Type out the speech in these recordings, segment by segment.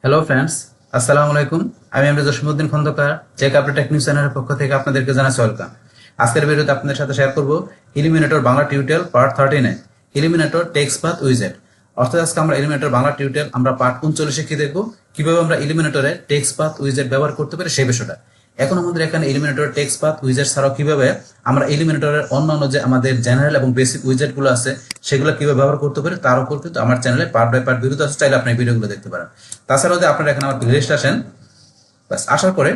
Hello friends, আসসালামু আলাইকুম। আমি Jasimuddin Khandakar check update tech news চ্যানেলের পক্ষ থেকে আপনাদেরকে জানাচ্ছি ওয়েলকাম। আজকের ভিডিওতে আপনাদের সাথে শেয়ার করব Elementor Bangla tutorial part 39 Elementor text path উইজেট। অর্থাৎ আজকে আমরা এলিমিনেটর বাংলা টিউটোরিয়াল আমরা পার্ট 39 কি দেখব, কিভাবে আমরা এলিমিনেটরে টেক্সট পাথ উইজেট ব্যবহার করতে পারি সেই বিষয়টা। এখন আমাদের এখানে এলিমিনেটর টেক্সট পাথ উইজেট ছাড়াও কিভাবে আমরা এলিমিনেটরের অন্যান্য যে আমাদের জেনারেল এবং বেসিক উইজেট গুলো আছে সেগুলো কিভাবে ব্যবহার করতে পারি তার উপর কিন্তু আমার চ্যানেলে পার্ট বাই পার্ট ভিডিও আছে, চাইলে আপনি ভিডিওগুলো দেখতে পারেন। তাছাড়াও যদি আপনারা এখানে আমার প্লেলিস্ট আসেন, বাস আসার পরে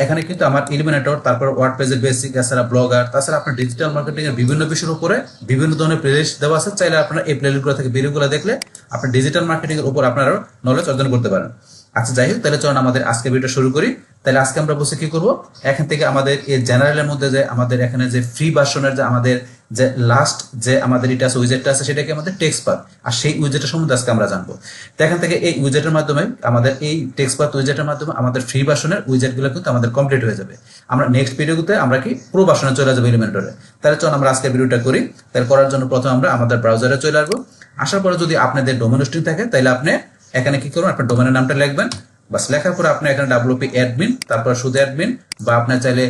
এখানে কিন্তু আমার এলিমিনেটর, তারপর ওয়ার্ডপ্রেসের বেসিক, এছাড়া ব্লগার, তাছাড়া আপনার ডিজিটাল মার্কেটিং এর বিভিন্ন বিষয়ের উপরে বিভিন্ন ধরনের প্লেলিস্ট দেওয়া আছে। চাইলে আপনারা এই প্লেলিস্টগুলো থেকে ভিডিওগুলো দেখলে আপনার ডিজিটাল মার্কেটিং এর উপর আপনারা নলেজ অর্জন করতে পারেন। আচ্ছা, যাই হোক, তাহলে চলুন আমাদের আজকে ভিডিও শুরু করি। তাহলে আজকে আমরা বসে কি করব, এখান থেকে আমাদের এই জেনারেলের মধ্যে যে আমাদের এখানে যে ফ্রি ভার্সনের যে আমাদের যে লাস্ট যে আমাদের এটা আছে উইজেটটা আছে সেটাকে আমাদের টেক্সট পাথ, আর সেই উইজেটের সম্বন্ধে আজকে আমরা জানবো। তো এখান থেকে এই উইজেটের মাধ্যমে আমাদের এই টেক্সট পাথ উইজেটের মাধ্যমে আমাদের ফ্রি ভার্সনের উইজেটগুলো কিন্তু আমাদের কমপ্লিট হয়ে যাবে। আমরা নেক্সট ভিডিওতে আমরা কি প্রো ভার্সনে চলে যাবো এলিমেন্টরে। তাহলে চলুন আমরা আজকে ভিডিওটা করি। তাহলে করার জন্য প্রথমে আমরা আমাদের ব্রাউজারে চলে আসবো। আসার পরে যদি আপনাদের ডোমেন হোস্টিং থাকে তাহলে আপনি এখানে কি করবেন, আপনার ডোমেনের নামটা লিখবেন। বাস লেখার পরে আপনি এখানে wp অ্যাডমিন, তারপর শুধু অ্যাডমিন, বা আপনি চাইলে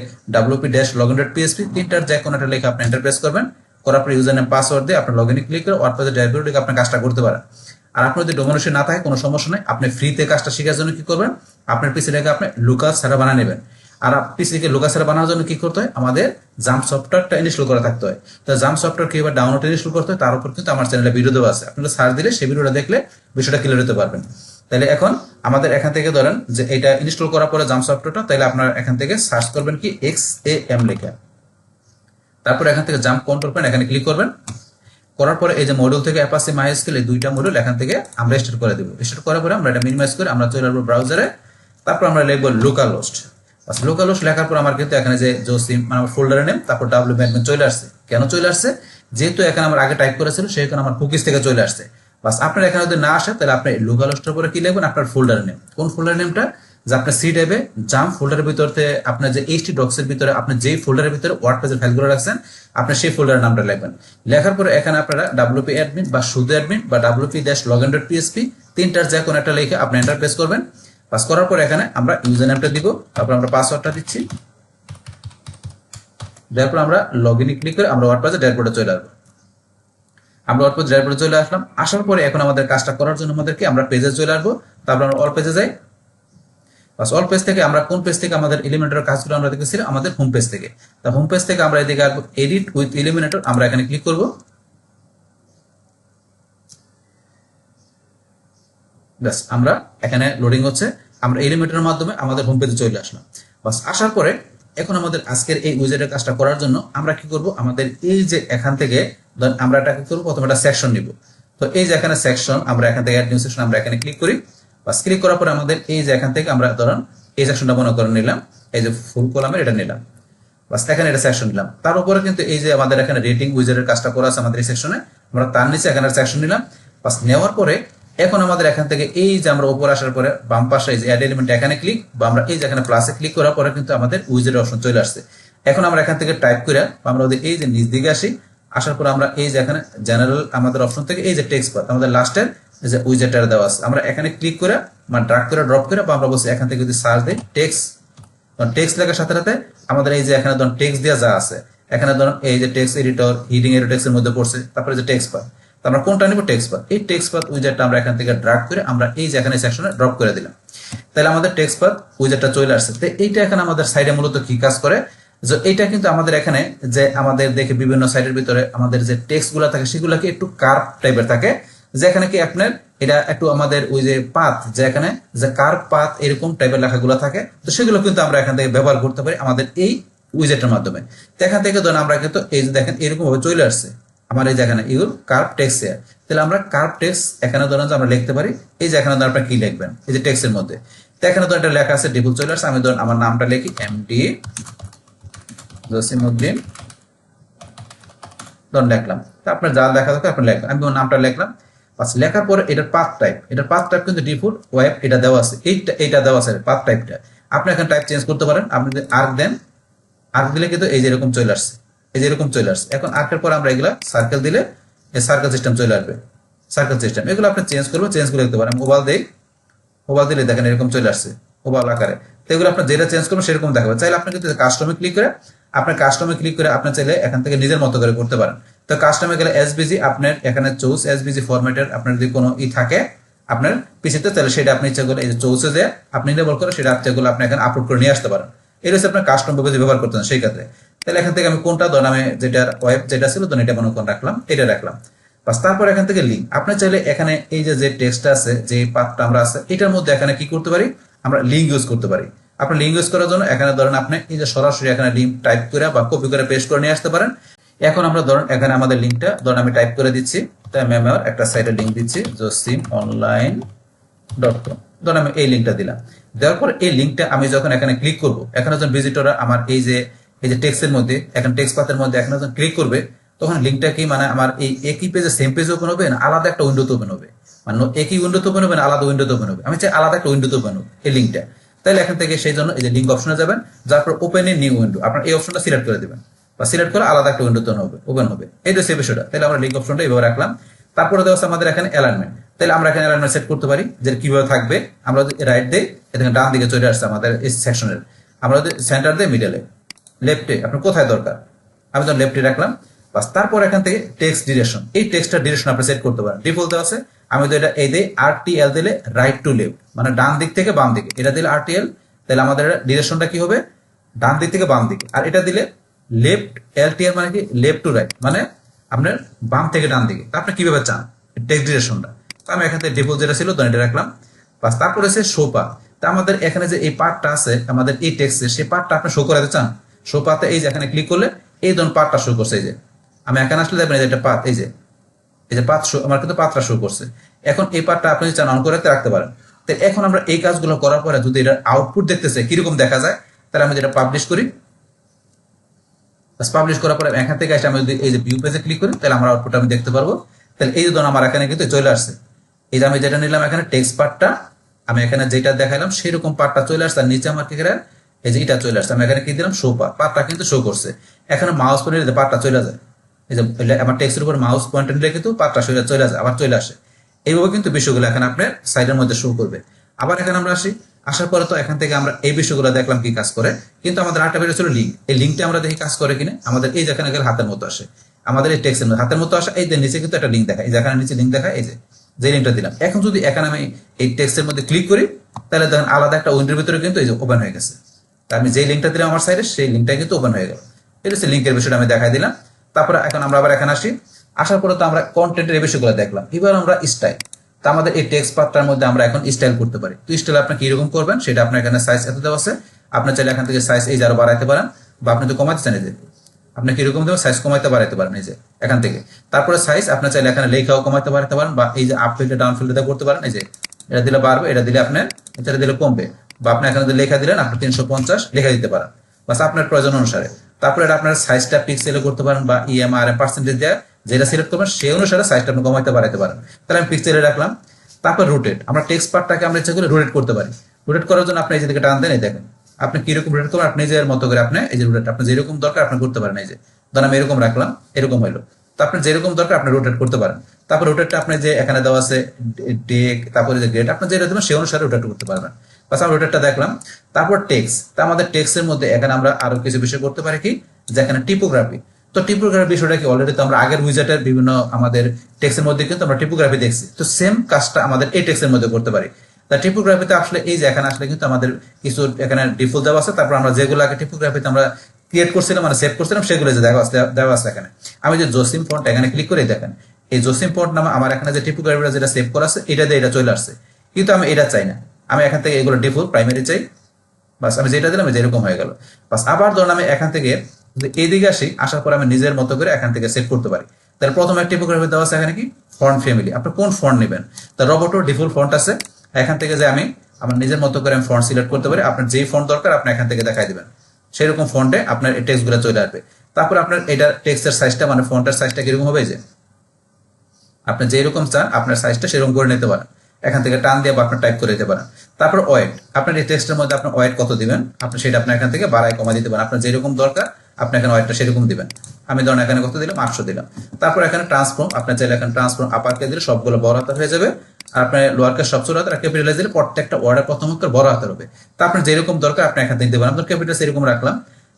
wp-login.php তিনটার যে কোনো একটা লেখা আপনি এন্টার প্রেস করবেন। করার পরে ইউজার নেম পাসওয়ার্ড দিয়ে আপনি লগইনে ক্লিক করে ওয়ার্ডপ্রেসে ড্যাশবোর্ডে আপনি কাজটা করতে পারেন। আর আপনার যদি ডোমেন হোস্টিং না থাকে কোনো সমস্যা নেই, আপনি ফ্রিতে কাজটা শেখার জন্য কি করবেন, আপনার পিসিটাকে আপনি লোকাল সার্ভার বানিয়ে নেবেন। আর পিসিকে লোকাল সার্ভার বানানোর জন্য কি করতে হয়, আমাদের জাম্প সফটওয়্যারটা ইনস্টল করা থাকতে হয়। তো জাম্প সফটওয়্যার কিভাবে ডাউনলোড ইনস্টল করতে হয় তার উপর কিন্তু আমার চ্যানেলে ভিডিও দেওয়া আছে, আপনারা সার্চ দিলে সেই ভিডিওটা দেখলে বিষয়টা ক্লিয়ার হতে পারবেন। তাহলে এখন আমাদের এখান থেকে ধরেন যে এটা ইনস্টল করার পরে জাম্প সফটওয়্যারটা, তাহলে আপনারা এখান থেকে সার্চ করবেন কি XAM লেখা, তারপর এখান থেকে জাম্প কন্ট্রোল পয়েন্ট এখানে ক্লিক করবেন। করার পরে এই যে মডিউল থেকে অ্যাপাচি মাইস্কেল এই দুইটা মডিউল এখান থেকে আমরা স্টার্ট করে দেব। স্টার্ট করার পরে আমরা এটা মিনিমাইজ করে আমরা চলে আসবো ব্রাউজারে। তারপর আমরা লিখবো লোকাল হোস্ট। বাস লোকাল হোস্ট লেখার পর আমার কিন্তু এখানে যে জোসিম মানে আমার ফোল্ডারের নেম, তারপর ডাব্লিউ ম্যাডমিন চলে আসছে। কেন চলে আসছে, যেহেতু এখানে আমার আগে টাইপ করেছিল সেখানে আমার কুকিজ থেকে চলে আসছে। বাস আপনার এখানে যদি না আসে তাহলে আপনি লোকাল হোস্টের উপরে কি লিখবেন, আপনার ফোল্ডারের নেম। কোন ফোল্ডার নেমটা, যে আপনার সি ড্রাইভে জাম্প ফোল্ডারের ভিতরে আপনার যে এইচটি ডক্স এর ভিতরে আপনি যেই ফোল্ডারের ভিতরে ওয়ার্ডপ্রেসের ফাইলগুলো রাখছেন আপনি সেই ফোল্ডারের নামটা লিখবেন। লেখার পরে এখানে আপনারা wp অ্যাডমিন বা শুধু অ্যাডমিন বা wp-login.php তিনটার যে কোনো একটা লিখে আপনি এন্টার প্রেস করবেন। পাস করার পরে এখানে আমরা ইউজার নেমটা দিব, তারপর আমরা পাসওয়ার্ডটা দিচ্ছি। তারপর আমরা লগইনে ক্লিক করে আমরা ওয়ার্ডপ্রেসে ড্যাশবোর্ডে চলে আসবো। আমরা ওয়ার্ডপ্রেস ড্যাশবোর্ডে চলে আসলাম। আসার পরে এখন আমাদের কাজটা করার জন্য আমাদেরকে আমরা পেজে চলে আসবো। তারপর আমরা অল পেজে যাই। বাস অল পেজ থেকে আমরা কোন পেজ থেকে আমাদের এলিমিনেটর কাজগুলো আমরা দেখেছিলাম, আমাদের হোম পেজ থেকে। তা হোম পেজ থেকে আমরা এদিকে আসবো এডিট উইথ এলিমিনেটর, আমরা এখানে ক্লিক করব। বাস আমরা এখানে লোডিং হচ্ছে, আমরা এলিমিনেটরের মাধ্যমে আমাদের হোম পেজে চলে আসলাম। বাস আসার পরে এখন আমাদের আজকের এই উইজেটের কাজটা করার জন্য আমরা কি করব, আমাদের এই যে এখান থেকে আমরা এটা কি করব, প্রথমে একটা সেকশন নিব। তো এই যে এখানে সেকশন, আমরা এখান থেকে অ্যাড নিউ সেকশন আমরা এখানে ক্লিক করি। বাস ক্লিক করার পরে আমাদের এই যে এখান থেকে আমরা ধরুন এই সেকশনটা মনে করে নিলাম, এই যে ফুল কলামের এটা নিলাম। বাস এখানে এটা সেকশন নিলাম। তার উপরে কিন্তু এই যে আমাদের এখানে রেটিং উইজেটের কাজটা করা আছে আমাদের এই সেকশনে, আমরা তার নিচে এখানে সেকশন নিলাম। বাস নেওয়ার পরে এখন আমাদের এখান থেকে এই যে আমরা উপরে আসার পরে বাম পাশে এই যে অ্যাড এলিমেন্ট এখানে ক্লিক, বা আমরা এই যে এখানে প্লাসে ক্লিক করার পরে কিন্তু আমাদের উইজেটের অপশন চলে আসছে। এখন আমরা এখান থেকে টাইপ করে আমরা ওদের এই যে নিচ দিকে আসি। আসার পর আমরা এই যে এখানে জেনারেল আমাদের অপশন থেকে এই যে টেক্সট পাথ আমাদের লাস্টের যে উইজেটটা দেওয়া আছে, আমরা এখানে ক্লিক করে মানে ড্রাগ করে ড্রপ করে, বা আমরা বলছি এখান থেকে যদি সার্চ দিই টেক্সট, টেক্সট লেখার সাথে সাথে আমাদের এই যে এখানে ধরুন টেক্সট দেওয়া যা আছে, এখানে ধরুন এই যে টেক্সট এডিটর হিডিং এর টেক্সট এর মধ্যে পড়ছে, তারপরে যে টেক্সট পাথ, আমরা কোনটা নিব, টেক্সট পাথ। এই টেক্সট পাথ উইজেটটা আমরা এখান থেকে ড্রাগ করে আমরা এই যে এখানে সেকশনে ড্রপ করে দিলাম। তাহলে আমাদের টেক্সট পাথ উইজেটটা চলে আসছে। তো এইটা এখানে আমাদের সাইডে মূলত কি কাজ করে, যে এইটা কিন্তু আমাদের এখানে যে আমাদের দেখে বিভিন্ন সাইটের ভিতরে আমাদের যে টেক্সট গুলা থাকে সেগুলোকে একটু কার্ভ টাইপের থাকে, যেখানে কি আপনার এটা একটু আমাদের ওই যে পাথ, যে এখানে যে কার্ভ পাথ এরকম টাইপের লেখাগুলো থাকে, তো সেগুলো কিন্তু আমরা এখান থেকে ব্যবহার করতে পারি আমাদের এই উইজেটের মাধ্যমে। তো এখান থেকে ধরুন আমরা কিন্তু এই যে দেখেন এরকম ভাবে চলে আসছে আমার এই যে এখানে ইউর কার্ভ টেক্সট এর। তাহলে আমরা কার্ভ টেক্সট এখানে ধরুন যে আমরা লিখতে পারি, এই যে এখানে ধরুন আপনারা কি লিখবেন এই যে টেক্সটের মধ্যে। তো এখানে ধরুন একটা লেখা আছে ডিফল্ট চলে আসছে, আমি ধরুন আমার নামটা লিখি এমডি জসিমউদ্দিন, ধরুন লিখলাম। তো আপনার যা লেখা থাকে আপনি লিখবেন, আমি আমার নামটা লিখলাম। বাস লেখার পরে এটার পাথ টাইপ কিন্তু ডিফল্ট ওয়েব এটা দেওয়া আছে, এইটা দেওয়া আছে পাথ টাইপটা। আপনি এখানে টাইপ চেঞ্জ করতে পারেন, আপনি যদি আর্ক দেন, আর্ক দিলে কিন্তু এই যে এরকম চলে আসছে, এই যে এরকম চলে আসছে। এখন আর্কের পর আমরা এগুলা সার্কেল দিলে এই সার্কেল সিস্টেম চলে আসবে, সার্কেল সিস্টেম। এগুলো আপনি চেঞ্জ করবেন, চেঞ্জ করে দিতে পারেন। মোবাইল দেই ওভাল দিলে দেখেন এরকম চলে আসছে ওভাল আকারে। তো এগুলো আপনার যেটা চেঞ্জ করবেন সেরকম দেখাবে। চাইলে আপনি কিন্তু কাস্টমে ক্লিক করে আপনি চাইলে এখান থেকে নিজের মতো করে করতে পারেন। তো কাস্টমে গেলে এসবিজি আপনার এখানে চুজ এসবিজি ফরম্যাটের আপনার যদি কোনো থাকে আপনার পিসিতে, তাহলে সেটা আপনি ইচ্ছা করলে এই যে চৌসে যে আপনি ইনেবল করে সেটা ইচ্ছাগুলো আপনি এখানে আপলোড করে নিয়ে আসতে পারেন। এটা হচ্ছে আপনার কাস্টম যদি ব্যবহার করতেন সেই ক্ষেত্রে। তাহলে এখান থেকে আমি কোনটা ধর আমি যেটা ওয়েব যেটা ছিল তো এটা মনে করে রাখলাম, এটা রাখলাম। বাস তারপর এখান থেকে লিঙ্ক আপনি চাইলে এখানে এই যে টেক্সট আছে যে পার্টটা আমরা আছে এটার মধ্যে এখানে কি করতে পারি, আমরা লিঙ্ক ইউজ করতে পারি। আপনি লিঙ্ক ইউজ করার জন্য এখানে ধরেন আপনি এই যে সরাসরি এখানে লিঙ্ক টাইপ করে বা কপি করে পেস্ট করে নিয়ে আসতে পারেন। এখন আমরা ধরেন এখানে আমাদের লিঙ্কটা ধরেন আমি টাইপ করে দিচ্ছি, তাই আমি আমার একটা সাইটের লিঙ্ক দিচ্ছি josimonline.com, ধরেন আমি এই লিঙ্কটা দিলাম। দেওয়ার পর এই লিঙ্কটা আমি যখন এখানে ক্লিক করব, এখানে যখন ভিজিটররা আমার এই যে টেক্সটের মধ্যে এখানে টেক্সট পাথের মধ্যে এখানে যখন ক্লিক করবে, তখন লিঙ্কটা কি মানে আমার এই একই পেজে সেম পেজ ওপেন হবে না আলাদা একটা উইন্ডোতে ওপেন হবে, মানে একই উইন্ডোতে ওপেন হবে না আলাদা উইন্ডোতে ওপেন হবে। আমি চাই আলাদা একটা উইন্ডোতে ওপেন হবে এই লিঙ্কটা। তাহলে এখান থেকে সেই জন্য এই যে লিঙ্ক অপশনে যাবেন, যার পর ওপেন এ নিউ উইন্ডো আপনার এই অপশনটা সিলেক্ট করে দেবেন বা সিলেক্ট করে আলাদা একটা উইন্ডোতে ওপেন হবে। এই যে সেই বিষয়টা, তাহলে আমরা লিঙ্ক অপশনটা এইভাবে রাখলাম। তারপরে দেওয়া আছে আমাদের এখানে অ্যালাইনমেন্ট, তাহলে আমরা এখানে অ্যালাইনমেন্ট সেট করতে পারি যে কিভাবে থাকবে। আমরা যদি রাইট দেই এখানে ডান দিকে চলে আসছে আমাদের এই সেকশনের, আমরা যদি সেন্টার দেই মিডলে, লেফটে আপনার কোথায় দরকার আমি যখন লেফটে রাখলাম। বাস তারপর এখান থেকে টেক্সট ডিরেকশন, এই টেক্সটটার ডিরেকশন আপনি সেট করতে পারেন। ডিফল্ট দেওয়া আছে, আমি তো এটা এই দেই RTL দিলে রাইট টু লেফট, মানে ডান দিক থেকে বাম দিকে, এটা দিলে RTL, তাহলে আমাদের ডিরেকশনটা কি হবে ডান দিক থেকে বাম দিকে। আর এটা দিলে লেফট LTL মানে কি লেফট টু রাইট, মানে আপনার বাম থেকে ডান দিকে। তা আপনি কিভাবে চান টেক্সট ডিরেকশনটা, তো আমি এখান থেকে ডিফল্ট যেটা ছিল তো এটা রাখলাম। বাস তারপরে আছে শোপা, তা আমাদের এখানে যে এই পার্টটা আছে আমাদের এই টেক্সটের সেই পার্টটা আপনি শো করাতে চান। শো পাতে এই যে এখানে ক্লিক করলে এই ধরুন পার্টটা শো করছে, এই যে আমি এখানে আসলে দেখবেন এই যে একটা পাত, এই যে পাত শো আমার কিন্তু পাতটা শো করছে। এখন এই পার্টটা আপনি চান অন করে রাখতে পারেন। তো এখন আমরা এই কাজগুলো করার পরে যদি এটা আউটপুট দেখতে চাই কিরকম দেখা যায়, তাহলে আমি যেটা পাবলিশ করি, পাবলিশ করার পরে এখান থেকে এসে আমি যদি এই যে ভিউ পেজে ক্লিক করি তাহলে আমার আউটপুট আমি দেখতে পারবো। তাহলে এই যে ধরুন আমার এখানে কিন্তু চলে আসছে, এই যে আমি যেটা নিলাম এখানে টেক্সট পার্টটা, আমি এখানে যেটা দেখাইলাম সেরকম পার্টটা চলে আসছে। আর নিচে আমার কি করে এই যে এটা চলে আসছে, আমি এখানে কি দিলাম শো পার্টটা কিন্তু শো করছে। এখানে মাউস পয়েন্টার পার্টটা চলে যায়, এই যে আমার টেক্সটের উপর মাউস পয়েন্টার নিলে কিন্তু পার্টটা চলে যায় আবার চলে আসে। এইভাবে কিন্তু বিষয়গুলো এখানে আপনার সাইডের মধ্যে শো করবে। আবার এখানে আমরা আসি, আসার পরে তো এখান থেকে আমরা এই বিষয়গুলো দেখলাম কি কাজ করে, কিন্তু আমাদের আরেকটা বিষয় ছিল লিঙ্ক। এই লিঙ্কটা আমরা দেখি কাজ করে কিনা। আমাদের এই যেখানে গেলে হাতের মতো আসে, আমাদের এই টেক্সটের মধ্যে হাতের মতো আসে, এই যে নিচে কিন্তু একটা লিঙ্ক দেখায়, এই যেখানে নিচে লিঙ্ক দেখায়, এই যে লিঙ্কটা দিলাম। এখন যদি এখানে আমি এই টেক্সটের মধ্যে ক্লিক করি তাহলে দেখেন আলাদা একটা উইন্ডোর ভিতরে কিন্তু এই যে ওপেন হয়ে গেছে। তা আমি যে লিঙ্কটা দিলাম আমার সাইডে সেই লিঙ্কটা কিন্তু ওপেন হয়ে গেল। এটা হচ্ছে লিঙ্কের বিষয়টা আমি দেখাই দিলাম। তারপরে এখন আমরা আবার এখানে আসি, আসার পরে তো আমরা কন্টেন্টের এই বিষয়গুলো দেখলাম। এবার আমরা স্টাইল, তা আমাদের এই টেক্সট পার্টটার মধ্যে আমরা এখন স্টাইল করতে পারি। তো স্টাইল আপনি কিরকম করবেন সেটা আপনার এখানে সাইজ এত দেওয়া আছে, আপনার চাইলে এখান থেকে সাইজ এই যে আরো বাড়াইতে পারেন বা আপনি তো কমাতে চান, এই যে আপনি কিরকম দেবেন সাইজ কমাইতে বাড়াইতে পারেন এই যে এখান থেকে। তারপরে সাইজ আপনার চাইলে এখানে লেখাও কমাইতে বাড়াইতে পারেন বা এই যে আপ ফিল্ডে ডাউন ফিল্ডে করতে পারেন। এই যে এটা দিলে বাড়বে, এটা দিলে আপনার এটা দিলে কমবে, বা আপনি এখানে যদি লেখা দিলেন আপনি 350 লেখা দিতে পারেন বাস আপনার প্রয়োজন অনুসারে। তারপরে এটা আপনার সাইজটা পিক্সেলে করতে পারেন বা EMRM পার্সেন্টেজ দেওয়া যেটা সিলেক্ট করবেন সেই অনুসারে সাইজটা আপনি কমাইতে বাড়াইতে পারেন। তাহলে আমি পিক্সেলে রাখলাম। তারপর রোটেট, আমরা টেক্সট পার্টটাকে আমরা ইচ্ছা করে রোটেট করতে পারি। রোটেট করার জন্য আপনি এই যেদিকে টান দেন, এই দেখেন আপনি কিরকম রোটেট করবেন আপনি নিজের মতো করে আপনি এই যে রোটেট আপনি যেরকম দরকার আপনি করতে পারেন। এই যে ধরেন আমি এরকম রাখলাম, এরকম হইলো, তো আপনি যেরকম দরকার আপনি রোটেট করতে পারেন। তারপর রোটেটটা আপনি যে এখানে দেওয়া আছে ডেক, তারপরে যে গ্রেড আপনি যেটা দেবেন সেই অনুসারে রোটেট করতে পারবেন। বাস আমরা রোটেটটা দেখলাম। তারপর টেক্সট, তা আমাদের টেক্সটের মধ্যে এখানে আমরা আরো কিছু বিষয় করতে পারি কি, যে এখানে টিপোগ্রাফি। তো টিপোগ্রাফি বিষয়টা কি অলরেডি তো আমরা আগের উইজেটের বিভিন্ন আমাদের টেক্সটের মধ্যে কিন্তু আমরা টিপোগ্রাফি দেখছি, তো সেম কাজটা আমাদের এই টেক্সটের মধ্যে করতে পারি। তা টিপোগ্রাফিতে আসলে এই যে এখানে আসলে কিন্তু আমাদের কিছু এখানে ডিফল্ট দেওয়া আছে, তারপর আমরা যেগুলো আগে টিপোগ্রাফিতে আমরা ক্রিয়েট করছিলাম মানে সেভ করছিলাম সেগুলো যে দেওয়া আছে এখানে। আমি যে জসিম ফন্ট এখানে ক্লিক করে দেখেন এই জসিম ফন্ট নামে আমার এখানে যে টিপোগ্রাফিটা যেটা সেভ করা আছে এটা দিয়ে এটা চলে আসছে, কিন্তু আমি এটা চাই না, আমি এখান থেকে এগুলো ডিফল্ট প্রাইমারি চাই। বাস আমি যেটা দিলাম যেরকম হয়ে গেল। বাস আবার ধরুন আমি এখান থেকে এইদিকে আসি, আসার পর আমি নিজের মতো করে এখান থেকে সেভ করতে পারি। তাহলে প্রথমে টিপোগ্রাফি দেওয়া আছে এখানে কি ফন্ট ফ্যামিলি, আপনি কোন ফন্ট নেবেন। তার রোবটো ডিফল্ট ফন্ট আছে, এখান থেকে যে আমি আমার নিজের মতো করে আমি ফন্ট সিলেক্ট করতে পারি। আপনার যেই ফন্ট দরকার আপনি এখান থেকে দেখাই দিবেন, সেরকম ফন্টে আপনার এই টেক্সটগুলো চলে আসবে। তারপর আপনার এটা টেক্সটের সাইজটা মানে ফন্টের সাইজটা কিরকম হবে, যে আপনি যেরকম চান আপনার সাইজটা সেরকম করে নিতে পারেন, এখান থেকে টান দিয়ে বা আপনি টাইপ করে দিতে পারেন। তারপর ওয়েট, আপনার এই টেক্সটের মধ্যে আপনার ওয়েট কত দিবেন আপনি সেটা আপনি এখান থেকে বাড়ায় কমা দিতে পারেন, আপনার যেরকম দরকার আপনি এখানে ওয়েটটা সেরকম দিবেন। আমি ধরেন এখানে কত দিলাম 800 দিলাম। তারপর এখানে ট্রান্সফর্ম, আপনার চাইলে এখানে ট্রান্সফর্ম আপারকে দিলে সবগুলো বড় হাতে হয়ে যাবে, আর আপনার লোয়ার কেস সব ছোট হাতের আর ক্যাপিটালাইজ দিলে প্রত্যেকটা ওয়ার্ডের প্রথম অক্ষর বড় হাতের হবে। তা আপনার যেরকম দরকার আপনি এখান থেকে দিতে পারেন। আপনার ক্যাপিটাল এরকম রাখলাম।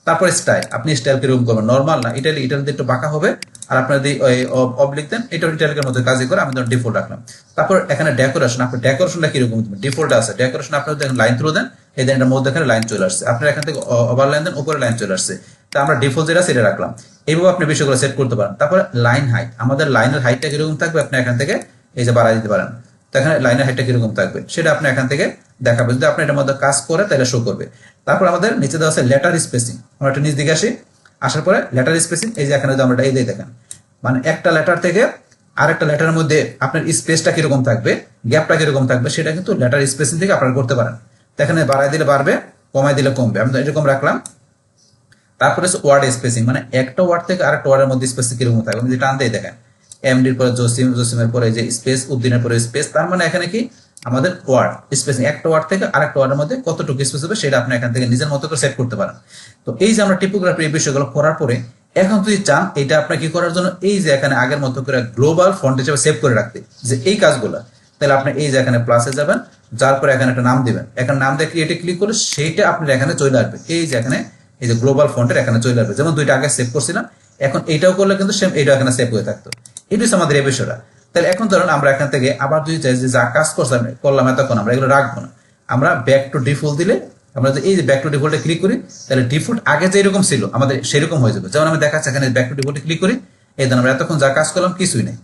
তারপরে স্টাইল, আপনি স্টাইল কিরকম করবেন, নর্মাল না ইটালি, ইটালি একটু বাঁকা হবে। আর আপনার যদি অবলিক দেন এটা ইটালিকের মধ্যে কাজই করে, আমি ধরুন ডিফল্ট রাখলাম। তারপর এখানে ডেকোরেশন, আপনার ডেকোরেশনটা কিরকম দিবেন, ডিফল্ট আছে ডেকোরেশন, আপনার দেখেন লাইন থ্রু দেন, এই দেন এটার মধ্যে এখানে লাইন চলে আসছে, আপনার এখান থেকে ওভার লাইন দেন, উপরে লাইন চলে আসছে। তা আমরা ডিফল্ট যেটা সেটা রাখলাম। এইভাবে আপনি বিষয়গুলো সেট করতে পারেন। তারপরে লাইন হাইট, আমাদের লাইনের হাইটটা কিরকম থাকবে আপনি এখান থেকে এই যে বাড়াই দিতে পারেন। তো এখানে লাইনের হাইটটা কিরকম থাকবে সেটা আপনি এখান থেকে দেখাবেন, যদি আপনি এটার মধ্যে কাজ করে তাহলে শো করবে। তারপর আমাদের নিচে দেওয়া আছে লেটার স্পেসিং, আমরা একটা নিচ দিকে আসি, আসার পরে লেটার স্পেসিং, এই যে এখানে আমরা এই দিয়ে দেখেন, মানে একটা লেটার থেকে আরেকটা লেটারের মধ্যে আপনার স্পেসটা কিরকম থাকবে, গ্যাপটা কিরকম থাকবে, সেটা কিন্তু লেটার স্পেসিং থেকে আপনারা করতে পারেন। তো এখানে বাড়াই দিলে বাড়বে, কমাই দিলে কমবে, আমি এরকম রাখলাম। তারপরে ওয়ার্ড স্পেসিং, মানে একটা ওয়ার্ড থেকে আরেকটা ওয়ার্ডের মধ্যে স্পেসিং কিরকম থাকবে, আমি টান দিয়ে দেখেন, এমডির পরে জসিম, জসিমের পরে যে স্পেস, উদ্দিনের পরে স্পেস, তার মানে এখানে কি আমাদের ওয়ার্ড স্পেসিং, একটা ওয়ার্ড থেকে আরেকটা ওয়ার্ডের মধ্যে কতটুকু স্পেস হবে সেটা আপনি এখান থেকে নিজের মতো করে সেট করতে পারেন। তো এই যে আমরা টিপোগ্রাফি এই বিষয়গুলো করার পরে এখন যদি চান এটা আপনার কি করার জন্য, এই যে এখানে আগের মতো করে গ্লোবাল ফন্ট হিসেবে সেভ করে রাখতে যে এই কাজগুলো, তাহলে আপনি এই যে এখানে প্লাসে যাবেন, যার পরে এখানে একটা নাম দিবেন, এখানে নাম দিয়ে ক্রিয়েটে ক্লিক করলে সেইটা আপনার এখানে চলে আসবে, এই যে এখানে এই যে গ্লোবাল ফন্টের এখানে চলে আসবে। যেমন দুইটা আগে সেভ করছিলাম, এখন এইটাও করলে কিন্তু সেম এইটাও এখানে সেভ হয়ে থাকতো। এটাই হচ্ছে আমাদের এই বিষয়টা। তাহলে এখন ধরুন আমরা এখান থেকে আবার যদি চাই যে যা কাজ করলাম এতক্ষণ আমরা এগুলো রাখবো না, আমরা ব্যাক টু ডিফল্ট দিলে, আমরা যদি এই যে ব্যাক টু ডিফল্টে ক্লিক করি তাহলে ডিফল্ট আগে যেরকম ছিল আমাদের সেরকম হয়ে যাবে। যেমন আমি দেখাচ্ছি এখানে ব্যাক টু ডিফল্টে ক্লিক করি, এই ধরুন আমরা এতক্ষণ যা কাজ করলাম কিছুই নেই,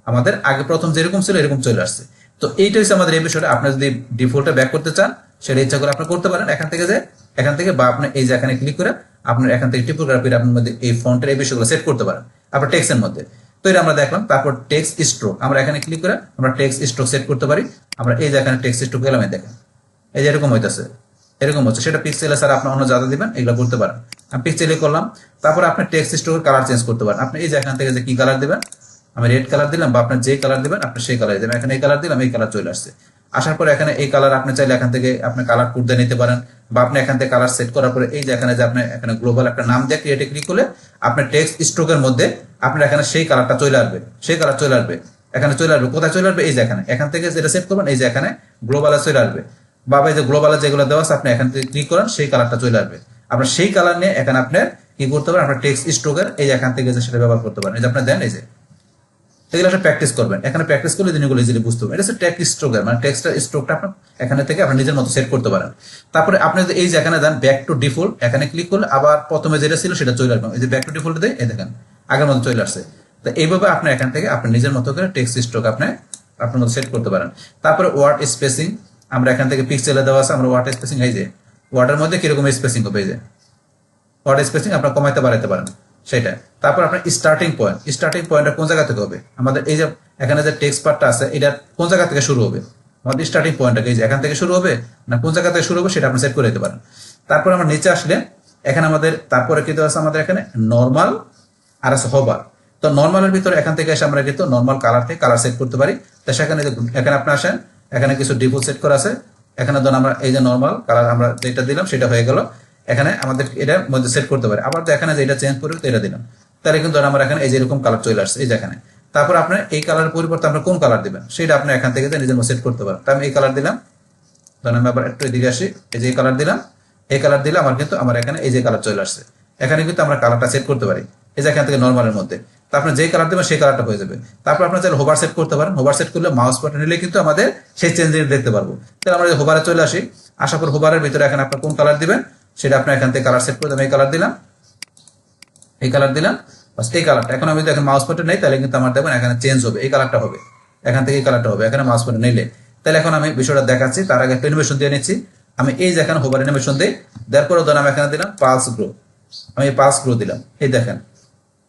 আমাদের আগে প্রথম যেরকম ছিল এরকম চলে আসছে। তো এইটা হচ্ছে আমাদের এই বিষয়টা। আপনার যদি ডিফল্টে ব্যাক করতে চান সেটা ইচ্ছা করে আপনি করতে পারেন এখান থেকে বা আপনি এই যে এখানে ক্লিক করে আপনার এখান থেকে টিপোগ্রাফির আপনার মধ্যে এই ফন্টের এই বিষয়গুলো সেট করতে পারেন আপনার টেক্সটের মধ্যে। তো এটা আমরা দেখলাম। তারপর টেক্সট স্ট্রোক, আমরা এখানে ক্লিক করে আমরা টেক্সট স্ট্রোক সেট করতে পারি। আমরা এই যে এখানে টেক্সট স্ট্রোক গেলাম, দেখেন এই যে এরকম হইতেছে, এরকম হচ্ছে, সেটা পিক্সেলে স্যার আপনি অন্য জায়গা দিবেন, এগুলো করতে পারেন। আমি পিক্সেলে করলাম। তারপর আপনি টেক্সট স্ট্রোকের কালার চেঞ্জ করতে পারেন। আপনি এই যে এখান থেকে যে কি কালার দিবেন, আমি রেড কালার দিলাম, বা আপনার যে কালার দিবেন আপনি সেই কালার দিবেন। এখানে এই কালার দিলাম, এই কালার চলে আসছে। আসার পরে এখানে এই কালার আপনি চাইলে এখান থেকে আপনি কালার কোড দিয়ে নিতে পারেন, বা আপনি এখান থেকে কালার সেট করার পরে এই যে এখানে যে আপনি এখানে গ্লোবাল একটা নাম দিয়ে ক্রিয়েটে ক্লিক করলে আপনার টেক্সট স্ট্রোকের মধ্যে আপনার এখানে সেই কালারটা চলে আসবে, সেই কালার চলে আসবে, এখানে চলে আসবে। কোথায় চলে আসবে, এই যে এখান থেকে যেটা সেট করবেন এই যে এখানে গ্লোবালে চলে আসবে, বা এই যে গ্লোবালে যেগুলো দেওয়া আছে আপনি এখান থেকে ক্লিক করেন সেই কালারটা চলে আসবে। আপনার সেই কালার নিয়ে এখানে আপনি কি করতে পারেন, আপনার টেক্সট স্ট্রোকের এই যে এখান থেকে যে সেটা ব্যবহার করতে পারেন। এই যে আপনি দেন, এই যে এগুলো একটা প্র্যাকটিস করবেন, এখানে প্র্যাকটিস করলে জিনিসগুলো ইজিলি বুঝতে পারবেন। এটা হচ্ছে টেক্সট স্ট্রোকের, মানে টেক্সটের স্ট্রোকটা আপনি এখানে থেকে আপনি নিজের মতো সেট করতে পারেন। তারপরে আপনি যদি এই যে এখানে দেন ব্যাক টু ডিফল্ট, এখানে ক্লিক করলে আবার প্রথমে যেটা ছিল সেটা চলে আসবে। এই যে ব্যাক টু ডিফল্ট দেয়, এই দেখেন আগের মতো চলে আসছে। তো এইভাবে আপনি এখান থেকে আপনি নিজের মতো করে টেক্সট স্ট্রোক আপনি আপনার মতো সেট করতে পারেন। তারপরে ওয়ার্ড স্পেসিং, আমরা এখান থেকে পিক্সেলে দেওয়া আছে, আমরা ওয়ার্ড স্পেসিং, এই যে ওয়ার্ডের মধ্যে কিরকম স্পেসিং হবে, এই যে ওয়ার্ড স্পেসিং আপনার কমাইতে বাড়াইতে পারেন সেটা। তারপর আপনার স্টার্টিং পয়েন্টটা কোন জায়গা থেকে হবে, আমাদের এই যে এখানে যে টেক্সট পার্টটা আছে এটা কোন জায়গা থেকে শুরু হবে, আমাদের স্টার্টিং পয়েন্টটা এই যে এখান থেকে শুরু হবে না কোন জায়গা থেকে শুরু হবে সেটা আপনি সেট করে দিতে পারেন। তারপর আমরা নিচে আসলে এখানে আমাদের তারপরে কি দেওয়া আছে, আমাদের এখানে নর্মাল আর আছে হোভার। তো নর্মালের ভিতরে এখান থেকে এসে আমরা কিন্তু নর্মাল কালার থেকে কালার সেট করতে পারি। তো সেখানে এখানে আপনি আসেন, এখানে কিছু ডিফল্ট সেট করা আছে, এখানে ধরুন আমরা এই যে নর্মাল কালার আমরা যেটা দিলাম সেটা হয়ে গেল, এখানে আমাদের এটার মধ্যে সেট করতে পারি। আবার এখানে যেটা চেঞ্জ করবে তো এটা দিলাম, তাহলে কিন্তু আমরা এখানে এই যে এরকম কালার চলে আসছে এই যে এখানে। তারপর আপনার এই কালার পরিবর্তে আপনার কোন কালার দিবেন সেটা আপনি এখান থেকে নিজের মতো সেট করতে পারেন। তো আমি এই কালার দিলাম, ধরুন আমি আবার একটু এদিকে আসি, এই যে এই কালার দিলাম, এই কালার দিলে আমার কিন্তু আমার এখানে এই যে কালার চলে আসছে। এখানে কিন্তু আমরা কালারটা সেট করতে পারি এই যে এখান থেকে নর্মালের মধ্যে। তো আপনি যে কালার দেবেন সেই কালারটা হয়ে যাবে। তারপর আপনার চাইলে হোভার সেট করতে পারেন, হোভার সেট করলে মাউস বাটন নিলে কিন্তু আমাদের সেই চেঞ্জ দেখতে পারবো। তাহলে আমরা হোভারে চলে আসি, আসার পর হোভারের ভিতরে এখানে আপনার কোন কালার দিবেন সেটা আপনি এখান থেকে কালার সেট করে দেবেন। এই কালার দিলাম, এই কালার দিলাম, বাস এই কালারটা। এখন আমি যদি এখন মাউস বাটন নেই তাহলে কিন্তু আমার দেখবেন এখানে চেঞ্জ হবে, এই কালারটা হবে, এখান থেকে এই কালারটা হবে এখানে মাউস বাটন নিলে। তাহলে এখন আমি বিষয়টা দেখাচ্ছি, তার আগে একটা অ্যানিমেশন দিয়ে নিচ্ছি। আমি এই যে এখানে হোভার অ্যানিমেশন দিই, দেওয়ার পরে ধরুন আমি এখানে দিলাম পালস গ্রো, আমি পালস গ্রো দিলাম, এই দেখেন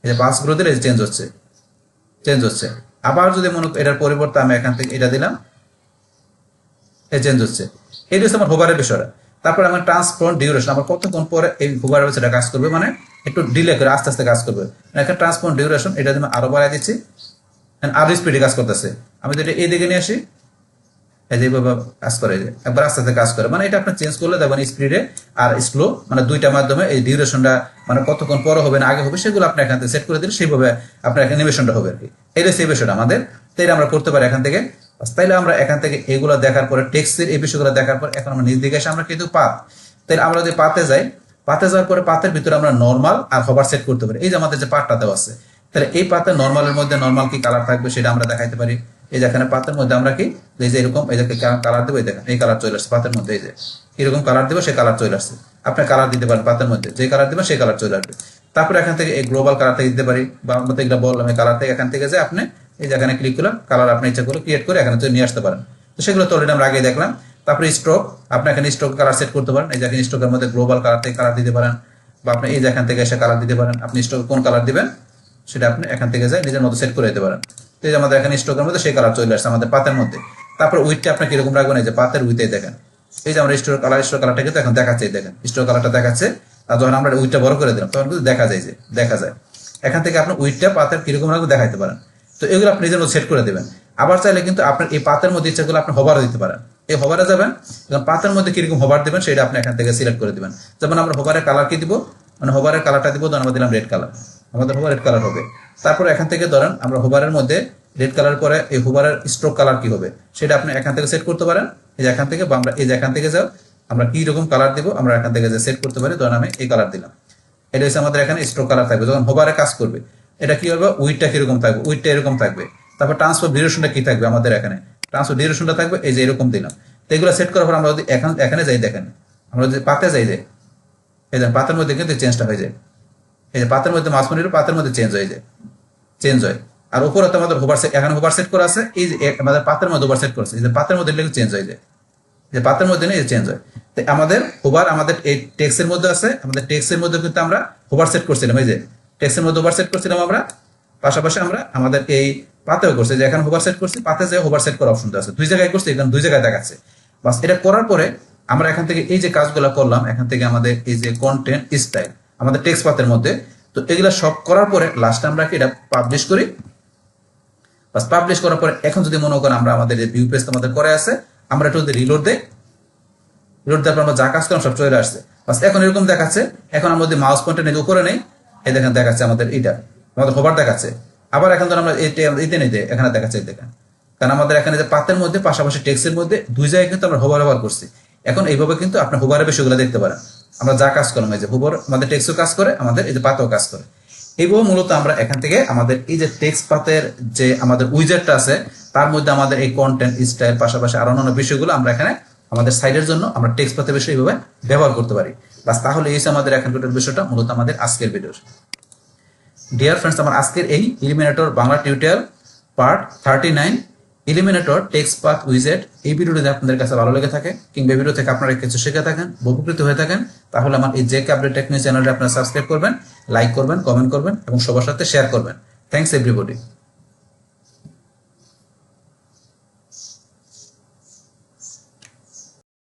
এই যে পালস গ্রো দিলে চেঞ্জ হচ্ছে। আবার যদি মনে এটার পরিবর্তে আমি এখান থেকে এটা দিলাম, এই চেঞ্জ হচ্ছে। এটা হচ্ছে আমার হোভারের বিষয়টা। তারপর আমার ট্রান্সফর্ম ডিউরেশন, আমার কতক্ষণ পরে এই হোভারের সেটা কাজ করবে, মানে একটু ডিলে করে আস্তে আস্তে কাজ করবে। এখানে ট্রান্সফর্ম ডিউরেশন এটা আমি আরো বাড়াই দিচ্ছি, আরো স্পিডে কাজ করতেছে। আমি যদি এই দিকে নিয়ে আসি, এই যে এইভাবে কাজ করে, একবার আস্তে আস্তে কাজ করে, মানে এটা আপনি চেঞ্জ করলে দেখবেন স্পিডে আর স্লো, মানে দুইটার মাধ্যমে এই ডিউরেশনটা মানে কতক্ষণ পরে হবে না আগে হবে সেগুলো আপনি এখান থেকে সেট করে দিলে সেইভাবে আপনার এখানে অ্যানিমেশনটা হবে আর কি। এটা সেই বিষয়টা আমাদের, তো এটা আমরা করতে পারি এখান থেকে। তাইলে আমরা এখান থেকে এগুলো দেখার পরে টেক্সটের এই বিষয়গুলো দেখার পর এখন আমরা নিজ দিকে এসে আমরা কিন্তু পাথ, তাহলে আমরা যদি পাতে যাই, পাতে যাওয়ার পরে পাতের ভিতরে আমরা নর্মাল আর হোভার সেট করতে পারি। এই যে আমাদের যে পাতটা দেওয়া আছে, তাহলে এই পাতে নর্মালের মধ্যে নর্মাল কি কালার থাকবে সেটা আমরা দেখাইতে পারি। এই যে এখানে পাতের মধ্যে আমরা কি এই যে এরকম এই যে কালার দেবো, এই দেখেন এই কালার চলে আসছে পাতের মধ্যে, এই যে এরকম কালার দেবো সেই কালার চলে আসছে। আপনি কালার দিতে পারেন পাতের মধ্যে, যে কালার দেবেন সেই কালার চলে আসবে। তারপরে এখান থেকে এই গ্লোবাল কালার থেকে দিতে পারি, বা আমরা তো এগুলো বললাম এই কালার থেকে এখান থেকে যে আপনি এই যে এখানে ক্লিক করলাম কালার আপনি ইচ্ছা করে ক্রিয়েট করে এখানে নিয়ে আসতে পারেন। তো সেগুলো তো অলরেডি আমরা আগে দেখলাম। তারপরে স্ট্রোক, আপনি এখানে স্ট্রোক কালার সেট করতে পারেন। এই যে এখানে স্ট্রোকের মধ্যে গ্লোবাল কালার থেকে কালার দিতে পারেন, বা আপনি এই যে এখান থেকে এসে কালার দিতে পারেন। আপনি স্ট্রোক কোন কালার দিবেন সেটা আপনি এখান থেকে যাই নিজের মতো সেট করে দিতে পারেন। তো এই যে আমাদের এখানে স্ট্রোকের মধ্যে সেই কালার চলে আসছে আমাদের পাতের মধ্যে। তারপর উইথটা আপনি কিরকম রাখবেন, এই যে পাতের উইথে দেখেন এই যে আমরা স্ট্রোক কালারটা কিন্তু এখন দেখাচ্ছে, দেখেন স্ট্রোক কালারটা দেখাচ্ছে। আর যখন আমরা উইথটা বড় করে দিলাম তখন কিন্তু দেখা যায়, যে দেখা যায় এখান থেকে আপনি উইথটা পাতের কিরকম রাখবে দেখাইতে পারেন। তো এগুলো আপনি নিজের মতো সেট করে দেবেন। আবার চাইলে কিন্তু আপনার এই পাতের মধ্যে ইচ্ছাগুলো আপনি হবারও দিতে পারেন। এই হবারে যাবেন, যখন পাতের মধ্যে কিরকম হবার দিবেন সেটা আপনি এখান থেকে সিলেক্ট করে দিবেন। যেমন আমরা হবারের কালার কি দিব, মানে হোভারের কালারটা দিব, ধরুন আমরা দিলাম রেড কালার, আমাদের হোভার রেড কালার হবে। তারপর এখান থেকে ধরেন আমরা হোভারের মধ্যে রেড কালার পরে এই হোভারের স্ট্রোক কালার কি হবে সেটা আপনি এখান থেকে সেট করতে পারেন। এই যে এখান থেকে, বা আমরা এই যে এখান থেকে যাও আমরা কি রকম কালার দিব আমরা এখান থেকে যে সেট করতে পারি। ধরেন আমি এই কালার দিলাম, এটা হচ্ছে আমাদের এখানে স্ট্রোক কালার থাকবে। যখন হোভারে কাজ করবে এটা কি হবে, উইথটা কিরকম থাকবে, উইথটা এরকম থাকবে। তারপর ট্রান্সফার ডিউরেশনটা কি থাকবে, আমাদের এখানে ট্রান্সফার ডিউরেশনটা থাকবে এই যে এরকম দিলাম। তো এগুলো সেট করার পর আমরা যদি এখানে যাই, দেখেন আমরা যদি পাতে যাই, যে এই যে পাতের মধ্যে কিন্তু চেঞ্জটা হয়ে যায়। এই যে পাতের মধ্যে মাঝখানে পাতের মধ্যে চেঞ্জ হয়ে যায়, চেঞ্জ হয়। আর উপরে তো আমাদের হোভার সেট, এখানে হোভার সেট করা আছে, এই যে আমাদের পাতের মধ্যে হোভার সেট করেছে, এই যে পাতের মধ্যে চেঞ্জ হয়ে যায়, যে পাতের মধ্যে নেই চেঞ্জ হয়। তো আমাদের হোভার আমাদের এই টেক্সের মধ্যে আছে, আমাদের টেক্সের মধ্যে কিন্তু আমরা হোভার সেট করছিলাম, এই যে টেক্সের মধ্যে হোভার সেট করছিলাম আমরা, পাশাপাশি আমরা আমাদের এই পাতেও করছি, যে এখানে হোভার সেট করছি, পাতে যে হোভার সেট করার অপশনটা আছে দুই জায়গায় করছি, এখানে দুই জায়গায় দেখাচ্ছে। বাস এটা করার পরে আমরা এখান থেকে এই যে কাজগুলো করলাম, এখান থেকে আমাদের এই যে কন্টেন্ট স্টাইল আমাদের টেক্সট পাতের মধ্যে, তো এগুলো সব করার পরে লাস্টে আমরা কি এটা পাবলিশ করি। বাস পাবলিশ করার পরে এখন যদি মনে করেন আমরা আমাদের যে ভিউ পেজ আমাদের করে আছে, আমরা একটু যদি রিলোড দেই, রিলোড দেওয়ার পর আমরা যা কাজ করলাম সব চলে আসছে। বাস এখন এরকম দেখাচ্ছে। এখন আমরা যদি মাউস পয়েন্টার নিয়ে উপরে নেই, এই দেখেন দেখাচ্ছে আমাদের এটা আমাদের হোভার দেখাচ্ছে। আবার এখন ধর আমরা এতে নিতে এখানে দেখাচ্ছে, দেখেন কারণ আমাদের এখানে যে পাতের মধ্যে পাশাপাশি টেক্সটের মধ্যে দুই জায়গায় কিন্তু আমরা হোভার করছি। এখন এইভাবে কিন্তু আপনার হোভারের বিষয়গুলো দেখতে পারেন। আমরা যা কাজ করলাম, এই যে হোভার আমাদের টেক্সটও কাজ করে, আমাদের এই যে পাতেও কাজ করে। এইভাবে মূলত আমরা এখান থেকে আমাদের এই যে টেক্সট পাতের যে আমাদের উইজেটটা আছে তার মধ্যে আমাদের এই কন্টেন্ট স্টাইল পাশাপাশি আরো অন্যান্য বিষয়গুলো আমরা এখানে আমাদের সাইডের জন্য আমরা টেক্সট পাতের বিষয় এইভাবে ব্যবহার করতে পারি। বাস তাহলে এই আমাদের এখানকার বিষয়টা মূলত আমাদের আজকের ভিডিও। ডিয়ার ফ্রেন্ডস, আমার আজকের এই Elementor Bangla tutorial part 39 Elementor text path উইজেট এই ভিডিওটি যদি আপনাদের কাছে ভালো লেগে থাকে কিংবা ভিডিও থেকে আপনারা কিছু শিখে থাকেন, উপকৃত হয়ে থাকেন, তাহলে আমার এই জেকে আপডেট টেকনিক চ্যানেলটি আপনারা সাবস্ক্রাইব করবেন, লাইক করবেন, কমেন্ট করবেন এবং সবার সাথে শেয়ার করবেন। Thanks everybody.